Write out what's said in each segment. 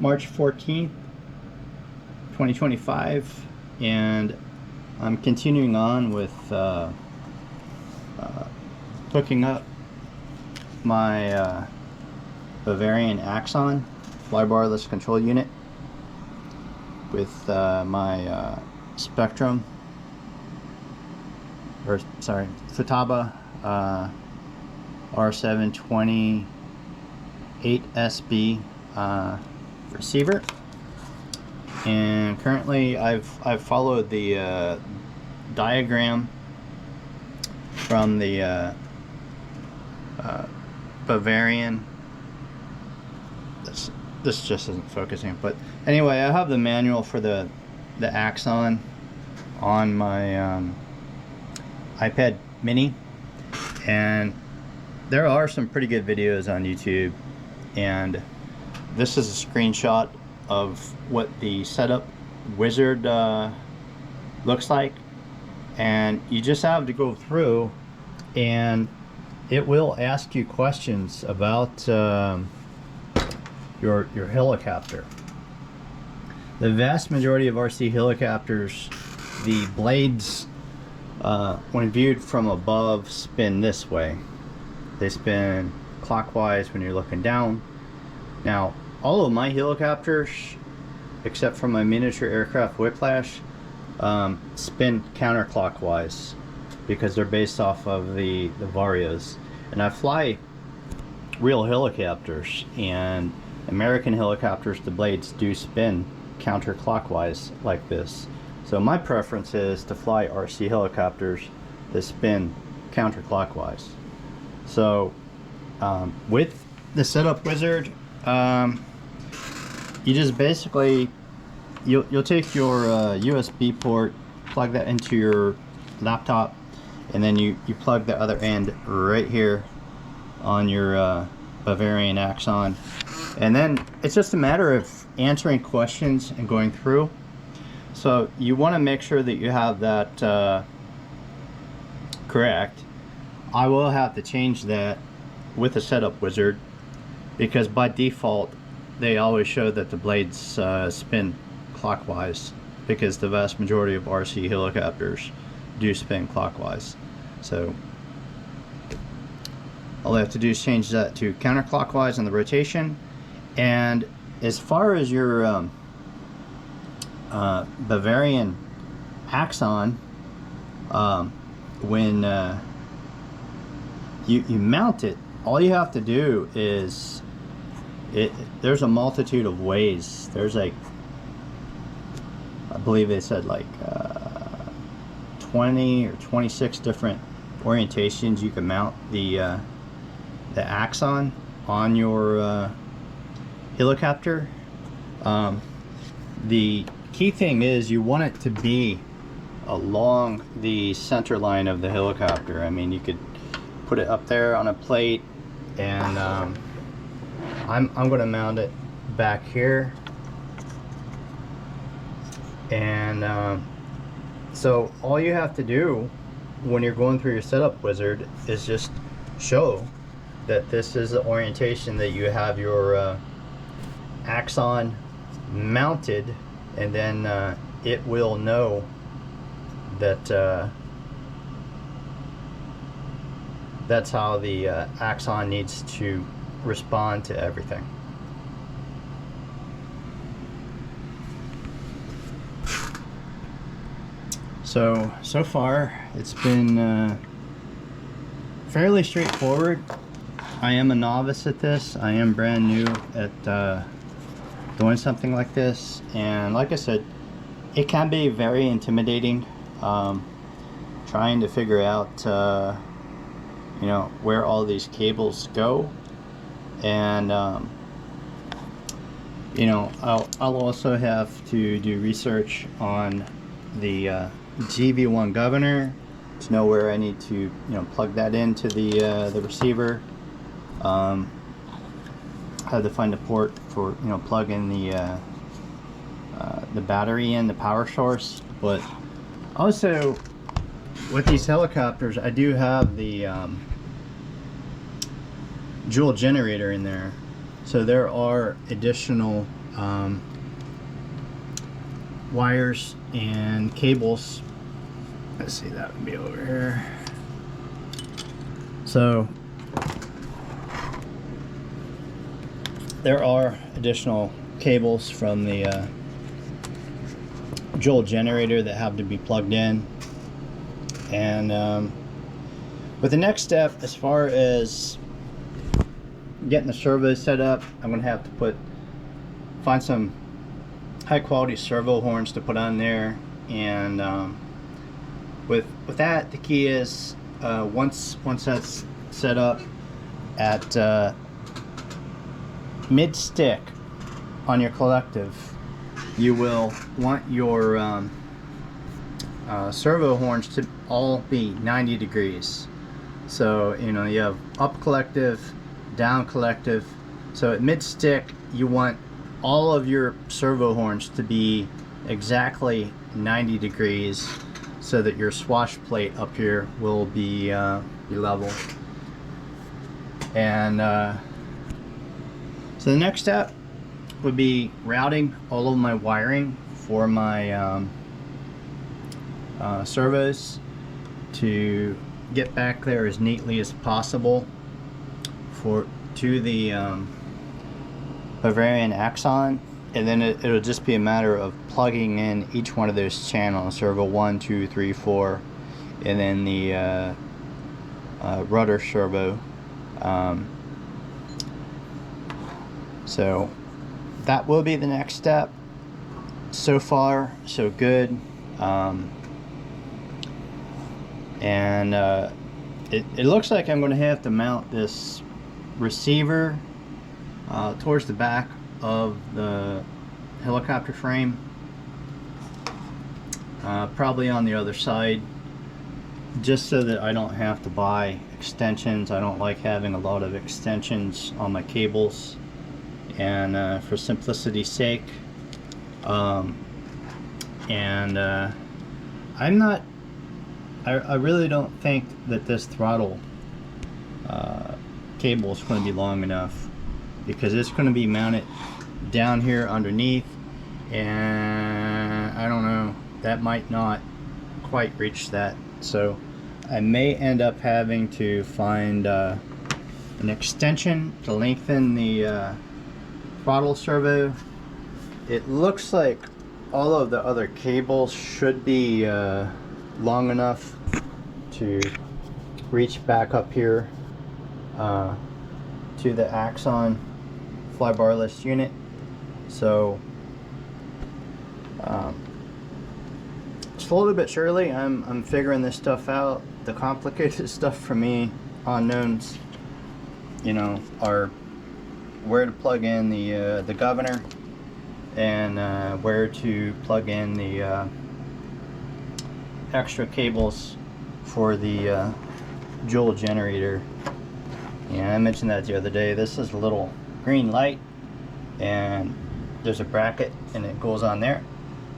March 14th, 2025, and I'm continuing on with hooking up my Bavarian Axon flybarless control unit with my Futaba R7208SB receiver. And currently I've followed the diagram from the Bavarian. This just isn't focusing, but anyway, I have the manual for the Axon on my iPad mini, and there are some pretty good videos on YouTube, and this is a screenshot of what the setup wizard looks like. And you just have to go through and it will ask you questions about your helicopter. The vast majority of RC helicopters, the blades when viewed from above spin this way. They spin clockwise when you're looking down. Now all of my helicopters, except for my miniature aircraft Whiplash, spin counterclockwise because they're based off of the Varios. And I fly real helicopters, and American helicopters, the blades do spin counterclockwise like this. So my preference is to fly RC helicopters that spin counterclockwise. So with the setup wizard, you just basically you'll take your USB port, plug that into your laptop, and then you plug the other end right here on your Bavarian Axon, and then it's just a matter of answering questions and going through. So you want to make sure that you have that correct. I will have to change that with the setup wizard, because by default they always show that the blades spin clockwise, because the vast majority of RC helicopters do spin clockwise. So all I have to do is change that to counterclockwise on the rotation. And as far as your Bavarian Axon, when you mount it, all you have to do is there's a multitude of ways. There's like, I believe they said like 20 or 26 different orientations you can mount the Axon on your helicopter. The key thing is you want it to be along the center line of the helicopter. I mean, you could put it up there on a plate, and I'm going to mount it back here. And so all you have to do when you're going through your setup wizard is just show that this is the orientation that you have your Axon mounted, and then it will know that that's how the Axon needs to respond to everything. So far it's been fairly straightforward. I am a novice at this. I am brand new at doing something like this, and like I said, it can be very intimidating trying to figure out you know, where all these cables go. And you know, I'll also have to do research on the GV1 governor to know where I need to, you know, plug that into the receiver. I had to find a port for, you know, plug in the battery in, the power source. But also with these helicopters, I do have the dual generator in there, So there are additional wires and cables. Let's see, that would be over here. So there are additional cables from the Joule generator that have to be plugged in. And with the next step, as far as getting the servo set up, I'm going to have to find some high quality servo horns to put on there. And with that, the key is once that's set up at mid stick on your collective, you will want your servo horns to all be 90 degrees. So you know, you have up collective, down collective. So at mid stick, you want all of your servo horns to be exactly 90 degrees, so that your swash plate up here will be level. And so the next step would be routing all of my wiring for my servos to get back there as neatly as possible to the Bavarian Axon. And then it'll just be a matter of plugging in each one of those channels, servo 1, 2, 3, 4, and then the rudder servo. So that will be the next step. So far, so good. And it looks like I'm going to have to mount this receiver towards the back of the helicopter frame, probably on the other side, just so that I don't have to buy extensions. I don't like having a lot of extensions on my cables, and for simplicity's sake, I really don't think that this throttle cable is going to be long enough, because it's going to be mounted down here underneath, and I don't know, that might not quite reach that. So I may end up having to find an extension to lengthen the throttle servo. It looks like all of the other cables should be long enough to reach back up here to the Axon flybarless unit. So slowly but surely I'm figuring this stuff out. The complicated stuff for me, unknowns, you know, are where to plug in the governor, and where to plug in the extra cables for the Joule generator. And I mentioned that the other day. This is a little green light, and there's a bracket, and it goes on there.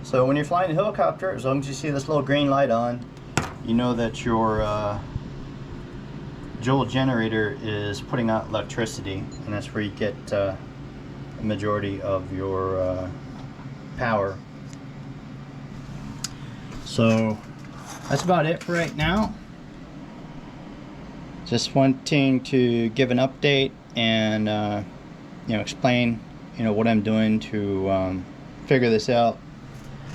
So when you're flying a helicopter, as long as you see this little green light on, you know that your Joule generator is putting out electricity, and that's where you get the majority of your power. So that's about it for right now. Just wanting to give an update and you know, explain, you know, what I'm doing to figure this out.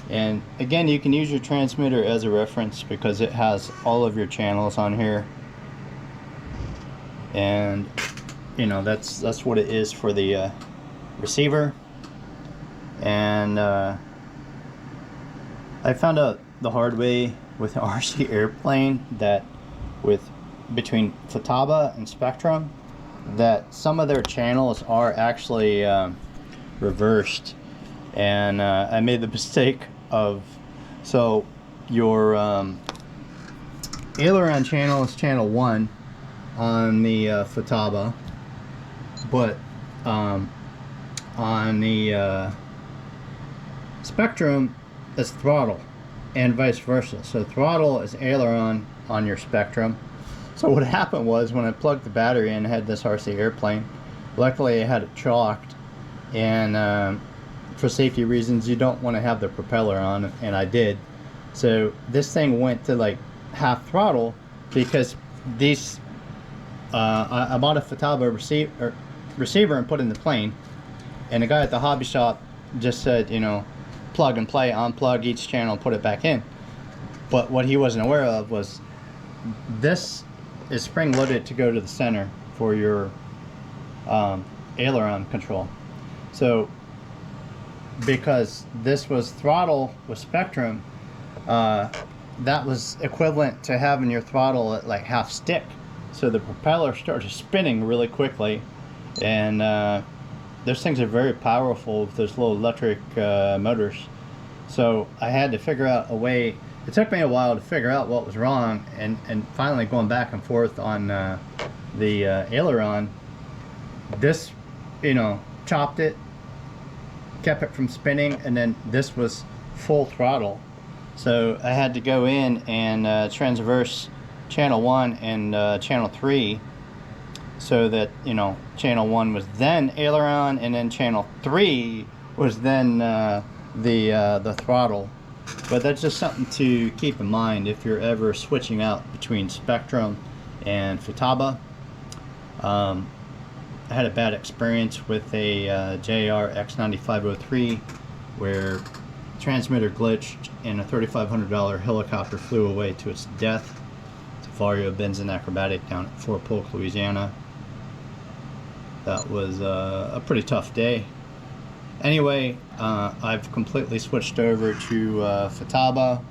And again, you can use your transmitter as a reference, because it has all of your channels on here, and you know, that's what it is for the receiver. And I found out the hard way with an RC airplane that between Futaba and Spectrum, that some of their channels are actually reversed. And I made the mistake of, so your aileron channel is channel 1 on the Futaba, but on the Spectrum it's throttle, and vice versa. So throttle is aileron on your Spectrum. So what happened was, when I plugged the battery in, I had this RC airplane, Luckily I had it chalked, and for safety reasons you don't want to have the propeller on, and I did. So this thing went to like half throttle because these I bought a Futaba receiver and put it in the plane, and the guy at the hobby shop just said, you know, plug and play, unplug each channel, put it back in. But what he wasn't aware of was this is spring loaded to go to the center for your aileron control. So because this was throttle with Spectrum, that was equivalent to having your throttle at like half stick. So the propeller started spinning really quickly, and those things are very powerful with those little electric motors. So I had to figure out a way. It took me a while to figure out what was wrong, and finally going back and forth on the aileron. This, you know, chopped it, kept it from spinning, and then this was full throttle. So I had to go in and transverse channel 1 and channel 3, so that, you know, channel 1 was then aileron, and then channel 3 was then the throttle. But that's just something to keep in mind if you're ever switching out between Spectrum and Futaba. I had a bad experience with a GX0102021 where transmitter glitched and a $3,500 helicopter flew away to its death. It's a Vario Benzin acrobatic down at Fort Polk, Louisiana. That was a pretty tough day. Anyway, I've completely switched over to Futaba.